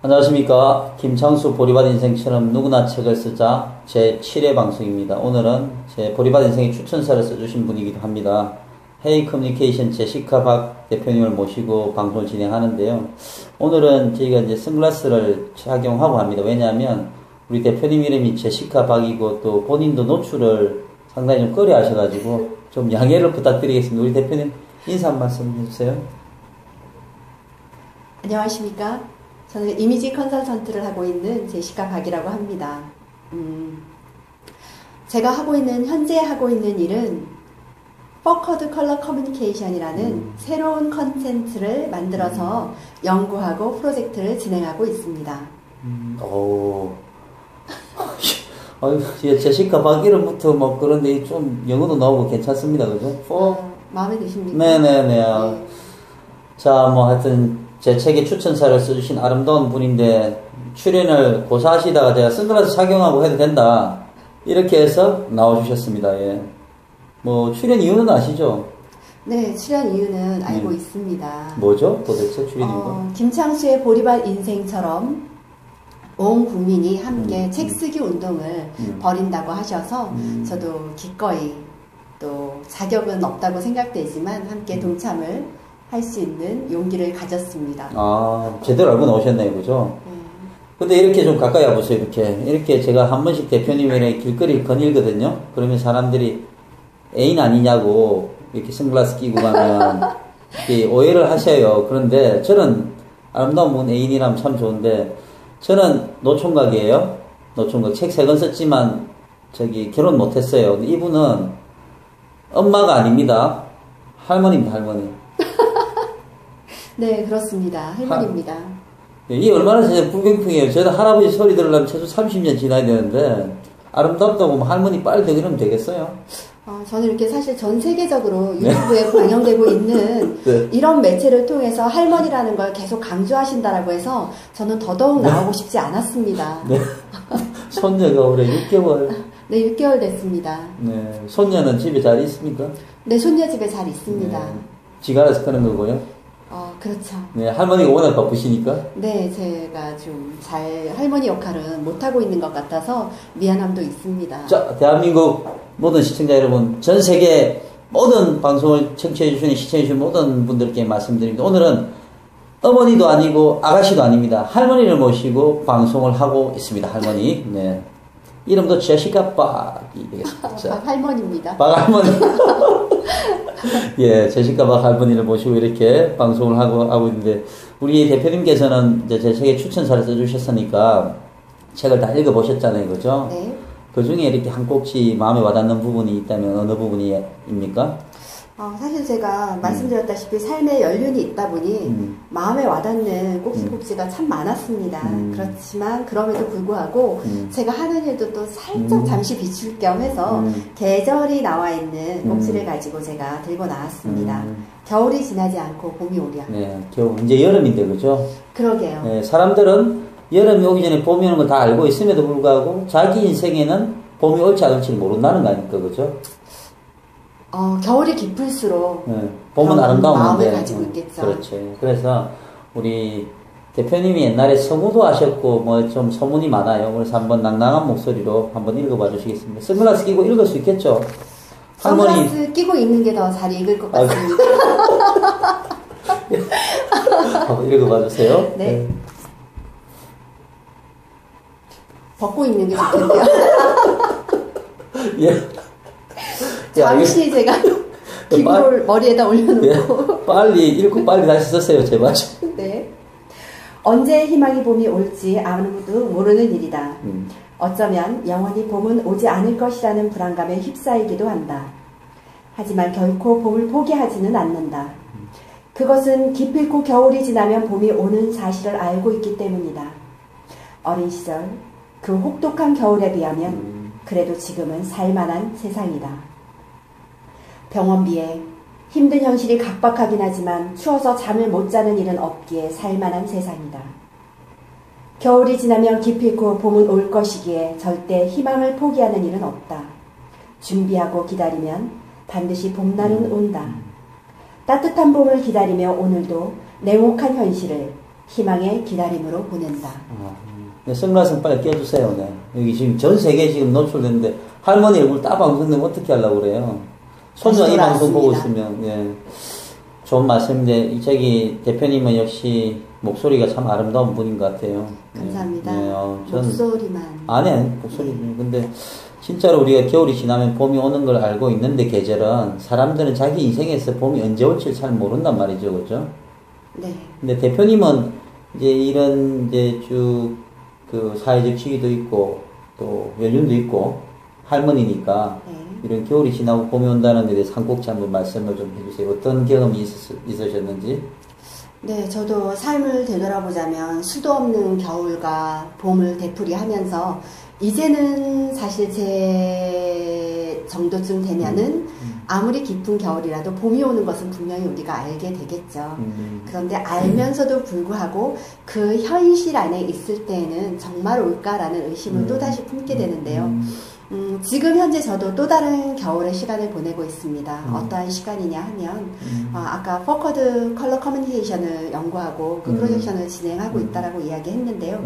안녕하십니까. 김창수 보리밭 인생처럼 누구나 책을 쓰자 제7회 방송입니다. 오늘은 제 보리밭 인생의 추천사를 써주신 분이기도 합니다. 헤이 커뮤니케이션 제시카 박 대표님을 모시고 방송을 진행하는데요. 오늘은 저희가 이제 선글라스를 착용하고 합니다. 왜냐하면 우리 대표님 이름이 제시카 박이고 또 본인도 노출을 상당히 좀 꺼려 하셔가지고 좀 양해를 부탁드리겠습니다. 우리 대표님 인사 한 말씀 해주세요. 안녕하십니까. 저는 이미지 컨설턴트를 하고 있는 제시카 박이라고 합니다. 제가 현재 하고 있는 일은 포커드 컬러 커뮤니케이션이라는 새로운 컨텐츠를 만들어서 연구하고 프로젝트를 진행하고 있습니다. 아유, 제시카 박 이름부터 뭐 그런데 좀 영어도 나오고 괜찮습니다. 그죠? 마음에 드십니까? 네네네. 네. 자, 뭐 하여튼 제 책에 추천사를 써주신 아름다운 분인데 출연을 고사하시다가 제가 선글라스 착용하고 해도 된다 이렇게 해서 나와주셨습니다. 예. 뭐 출연 이유는 아시죠? 네, 출연 이유는 알고 있습니다. 뭐죠? 도대체 출연 이유가? 김창수의 보리밭 인생처럼 온 국민이 함께 책 쓰기 운동을 벌인다고 하셔서 저도 기꺼이 또 자격은 없다고 생각되지만 함께 동참을 할 수 있는 용기를 가졌습니다. 아, 제대로 알고 나오셨네요. 그죠? 근데 이렇게 좀 가까이 와보세요. 이렇게 제가 한 번씩 대표님이랑 길거리 거닐거든요. 그러면 사람들이 애인 아니냐고 이렇게 선글라스 끼고 가면 오해를 하셔요. 그런데 저는 아름다운 분 애인이라면 참 좋은데 저는 노총각이에요. 노총각. 책 3권 썼지만 결혼 못했어요. 이분은 엄마가 아닙니다. 할머니입니다. 할머니. 네, 그렇습니다. 할머니입니다. 이게 얼마나 진짜 불공평해요. 저는 할아버지 소리 들으려면 최소 30년 지나야 되는데 아름답다고 뭐 할머니 빨리 되고 이러면 되겠어요? 저는 이렇게 사실 전 세계적으로 유튜브에 방영되고 있는 네. 이런 매체를 통해서 할머니라는 걸 계속 강조하신다라고 해서 저는 더더욱 나오고 싶지 않았습니다. 네. 손녀가 올해 6개월. 네, 6개월 됐습니다. 네. 손녀는 집에 잘 있습니까? 네, 손녀 집에 잘 있습니다. 네. 지가 알아서 크는 거고요? 그렇죠. 네, 할머니가 워낙 바쁘시니까? 네, 제가 좀 할머니 역할은 못하고 있는 것 같아서 미안함도 있습니다. 자, 대한민국 모든 시청자 여러분, 전 세계 모든 방송을 청취해주시는, 시청해주시는 모든 분들께 말씀드립니다. 오늘은 어머니도 아니고 아가씨도 아닙니다. 할머니를 모시고 방송을 하고 있습니다. 할머니. 네. 이름도 제시카 박이 되겠습니다. 박 할머니입니다. 박 할머니. 예, 제시카 박 할머니를 모시고 이렇게 방송을 하고 있는데, 우리 대표님께서는 이제 제 책에 추천사를 써주셨으니까 책을 다 읽어보셨잖아요. 그죠? 네. 그 중에 이렇게 한 꼭지 마음에 와닿는 부분이 있다면 어느 부분입니까? 사실 제가 말씀드렸다시피 삶의 연륜이 있다 보니 마음에 와닿는 꼭지꼭지가 참 많았습니다. 그렇지만 그럼에도 불구하고 제가 하는 일도 또 살짝 잠시 비출 겸 해서 계절이 나와 있는 꼭지를 가지고 제가 들고 나왔습니다. 겨울이 지나지 않고 봄이 오랴. 네, 겨울 이제 여름인데 그죠? 그러게요. 네, 사람들은 여름이 오기 전에 봄이 오는 걸 다 알고 있음에도 불구하고 자기 인생에는 봄이 올지 안 올지를 모른다는 거 아닙니까? 그죠? 겨울이 깊을수록 네, 봄은 아름다운 마음을 가지고 있겠죠. 그렇죠. 그래서 우리 대표님이 옛날에 서무도 하셨고 뭐 좀 소문이 많아요. 그래서 한번 낭낭한 목소리로 한번 읽어봐 주시겠습니다. 선글라스 끼고 읽을 수 있겠죠? 선글라스 끼고 있는 게 더 잘 읽을 것 같습니다. 한번 읽어봐 주세요. 네. 벗고 있는 게 좋겠네요. 예. 잠시 제가 기부를 머리에다 올려놓고. 예, 빨리 읽고 빨리 다시 썼어요. 제발. 네. 언제 희망이 봄이 올지 아무도 모르는 일이다. 어쩌면 영원히 봄은 오지 않을 것이라는 불안감에 휩싸이기도 한다. 하지만 결코 봄을 포기하지는 않는다. 그것은 기필코 겨울이 지나면 봄이 오는 사실을 알고 있기 때문이다. 어린 시절 그 혹독한 겨울에 비하면 그래도 지금은 살만한 세상이다. 병원비에 힘든 현실이 각박하긴 하지만 추워서 잠을 못 자는 일은 없기에 살만한 세상이다. 겨울이 지나면 기필코 봄은 올 것이기에 절대 희망을 포기하는 일은 없다. 준비하고 기다리면 반드시 봄날은 온다. 따뜻한 봄을 기다리며 오늘도 냉혹한 현실을 희망의 기다림으로 보낸다. 선글라스 빨리 껴주세요. 네. 여기 지금 전 세계에 지금 노출됐는데 할머니 얼굴 따방 흔들면 어떻게 하려고 그래요? 손주가 이 방송 보고 있으면 예. 좋은 말씀인데 저기 대표님은 역시 목소리가 참 아름다운 분인 것 같아요. 감사합니다. 네, 목소리만. 아니 목소리. 근데 진짜로 우리가 겨울이 지나면 봄이 오는 걸 알고 있는데 계절은 사람들은 자기 인생에서 봄이 언제 올지 잘 모른단 말이죠, 그렇죠? 네. 근데 대표님은 이제 이런 이제 쭉 그 사회적 지위도 있고 또 연륜도 있고 할머니니까 네. 이런 겨울이 지나고 봄이 온다는 데 대해서 한 꼭지 한번 말씀을 좀 해주세요. 어떤 경험이 있으셨는지? 네, 저도 삶을 되돌아보자면 수도 없는 겨울과 봄을 되풀이하면서 이제는 사실 제 정도쯤 되면은 아무리 깊은 겨울이라도 봄이 오는 것은 분명히 우리가 알게 되겠죠. 그런데 알면서도 불구하고 그 현실 안에 있을 때에는 정말 올까라는 의심을 또다시 품게 되는데요. 지금 현재 저도 또 다른 겨울의 시간을 보내고 있습니다. 어떠한 시간이냐 하면 아까 포커드 컬러 커뮤니케이션을 연구하고 그 프로젝션을 진행하고 있다라고 이야기했는데요.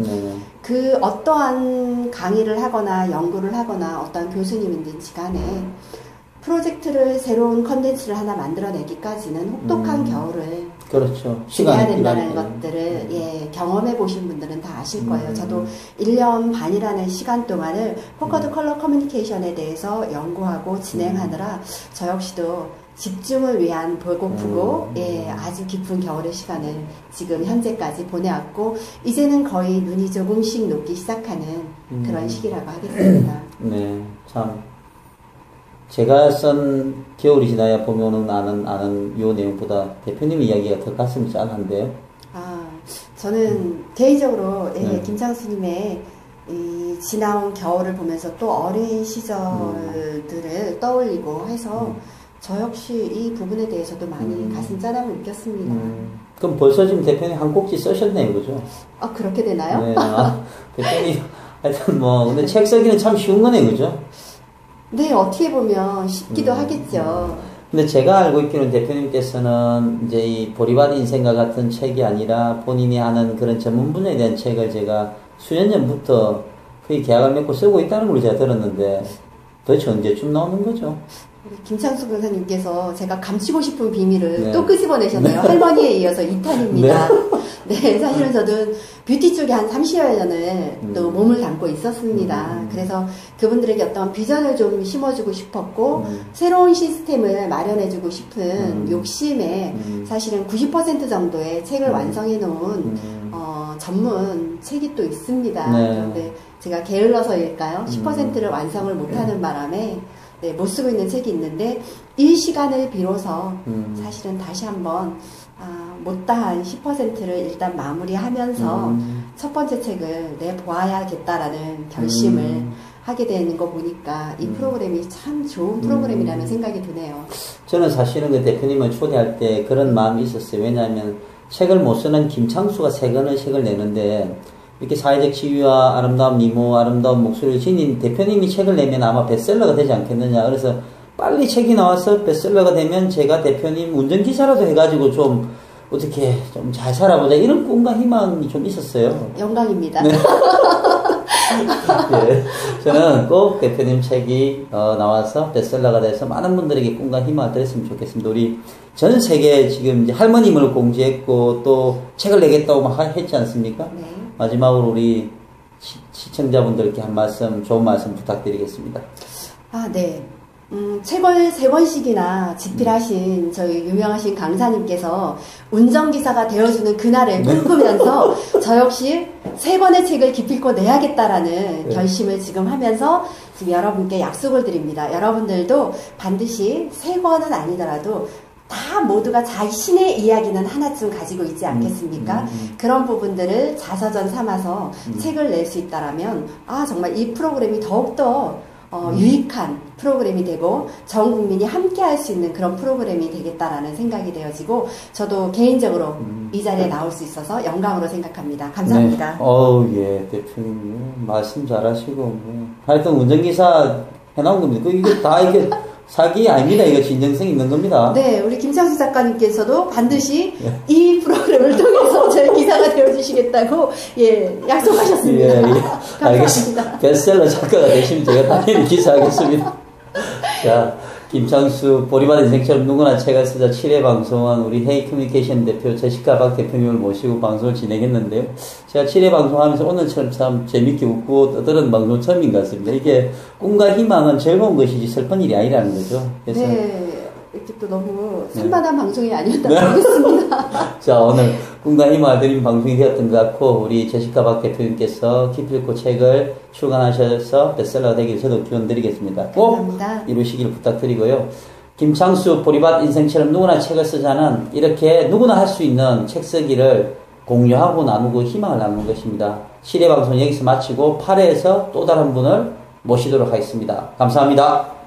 그 어떠한 강의를 하거나 연구를 하거나 어떠한 교수님이든지 간에 프로젝트를 새로운 컨텐츠를 하나 만들어내기까지는 혹독한 겨울을 그렇죠. 지내야 된다는 것들을 경험해 보신 분들은 다 아실 거예요. 저도 1년 반이라는 시간 동안을 포커드 컬러 커뮤니케이션에 대해서 연구하고 진행하느라 저 역시도 집중을 위한 배고프고 아주 깊은 겨울의 시간을 지금 현재까지 보내왔고 이제는 거의 눈이 조금씩 녹기 시작하는 그런 시기라고 하겠습니다. 네, 참 제가 쓴 겨울이 지나야 봄이 오는 아는 요 내용보다 대표님 이야기가 더 가슴이 짠한데요. 저는 개인적으로 김창수님의 이 지나온 겨울을 보면서 또 어린 시절들을 떠올리고 해서 저 역시 이 부분에 대해서도 많이 가슴 짠함을 느꼈습니다. 그럼 벌써 지금 대표님 한 꼭지 쓰셨네요, 그죠? 그렇게 되나요? 네, 대표님 하여튼 근데 책 쓰기는 참 쉬운 거네요, 그죠? 네, 어떻게 보면 쉽기도 하겠죠. 근데 제가 알고 있기로는 대표님께서는 이제 이 보리밭 인생과 같은 책이 아니라 본인이 하는 그런 전문 분야에 대한 책을 제가 수년 전부터 거의 계약을 맺고 쓰고 있다는 걸 제가 들었는데 도대체 언제쯤 나오는 거죠? 우리 김창수 변호사님께서 제가 감추고 싶은 비밀을 또 끄집어내셨네요. 할머니에 이어서 2탄입니다. 네, 사실은 저도 뷰티 쪽에 한 30여 년을 또 몸을 담고 있었습니다. 그래서 그분들에게 어떤 비전을 좀 심어주고 싶었고 새로운 시스템을 마련해주고 싶은 욕심에 사실은 90% 정도의 책을 완성해 놓은 전문 책이 또 있습니다. 그런데 제가 게을러서일까요? 10%를 완성을 못하는 바람에 못 쓰고 있는 책이 있는데 이 시간을 빌어서 사실은 다시 한번 못다한 10%를 일단 마무리하면서 첫 번째 책을 내보아야겠다라는 결심을 하게 되는 거 보니까 이 프로그램이 참 좋은 프로그램이라는 생각이 드네요. 저는 사실은 그 대표님을 초대할 때 그런 마음이 있었어요. 왜냐하면 책을 못 쓰는 김창수가 세 권의 책을 내는데 이렇게 사회적 지위와 아름다운 미모, 아름다운 목소리를 지닌 대표님이 책을 내면 아마 베스트셀러가 되지 않겠느냐. 그래서 빨리 책이 나와서 베스트셀러가 되면 제가 대표님 운전기사라도 해가지고 좀 어떻게 좀 잘 살아보자 이런 꿈과 희망이 좀 있었어요. 영광입니다. 네. 네. 저는 꼭 대표님 책이 나와서 베스트셀러가 돼서 많은 분들에게 꿈과 희망을 드렸으면 좋겠습니다. 우리 전 세계 지금 이제 할머님을 공지했고 또 책을 내겠다고 막 했지 않습니까? 네. 마지막으로 우리 시청자분들께 한 말씀, 좋은 말씀 부탁드리겠습니다. 네. 책을 3권씩이나 집필하신 저희 유명하신 강사님께서 운전기사가 되어주는 그날을 꿈꾸면서 저 역시 3권의 책을 기필코 내야겠다라는 결심을 지금 하면서 지금 여러분께 약속을 드립니다. 여러분들도 반드시 3권은 아니더라도 다 모두가 자신의 이야기는 하나쯤 가지고 있지 않겠습니까? 그런 부분들을 자서전 삼아서 책을 낼 수 있다라면 정말 이 프로그램이 더욱더 유익한 프로그램이 되고 전 국민이 함께 할 수 있는 그런 프로그램이 되겠다라는 생각이 되어지고 저도 개인적으로 이 자리에 나올 수 있어서 영광으로 생각합니다. 감사합니다. 네. 대표님 말씀 잘하시고 하여튼 운전기사 해나온 겁니다. 이거 다 이게 사기 아닙니다. 이거 진정성 있는 겁니다. 네, 우리 김창수 작가님께서도 반드시 이 프로그램을 통해서 저희 기사 기사가 되어주시겠다고 예 약속하셨습니다. 예, 예. 감사합니다. 알겠습니다. 베스트셀러 작가가 되시면 제가 당연히 기사하겠습니다. 자, 김창수 보리밭 인생처럼 누구나 책을 쓰자 7회 방송은 우리 헤이 커뮤니케이션 대표 제시카 박 대표님을 모시고 방송을 진행했는데요. 제가 7회 방송하면서 오늘처럼 참 재밌게 웃고 떠드는 방송 처음인 것 같습니다. 이게 꿈과 희망은 즐거운 것이지 슬픈 일이 아니라는 거죠. 그래서 네, 이렇게 또 너무 산만한 방송이 아니었다고 모르겠습니다. 자, 오늘 꿈과 희망을 드린 방송이 되었던 것 같고, 우리 제시카 박 대표님께서 기필코 책을 출간하셔서 베스트셀러가 되길 저도 기원드리겠습니다. 꼭 감사합니다. 이루시길 부탁드리고요. 김창수 보리밭 인생처럼 누구나 책을 쓰자는 이렇게 누구나 할 수 있는 책 쓰기를 공유하고 나누고 희망을 나누는 것입니다. 7회 방송 여기서 마치고 8회에서 또 다른 분을 모시도록 하겠습니다. 감사합니다.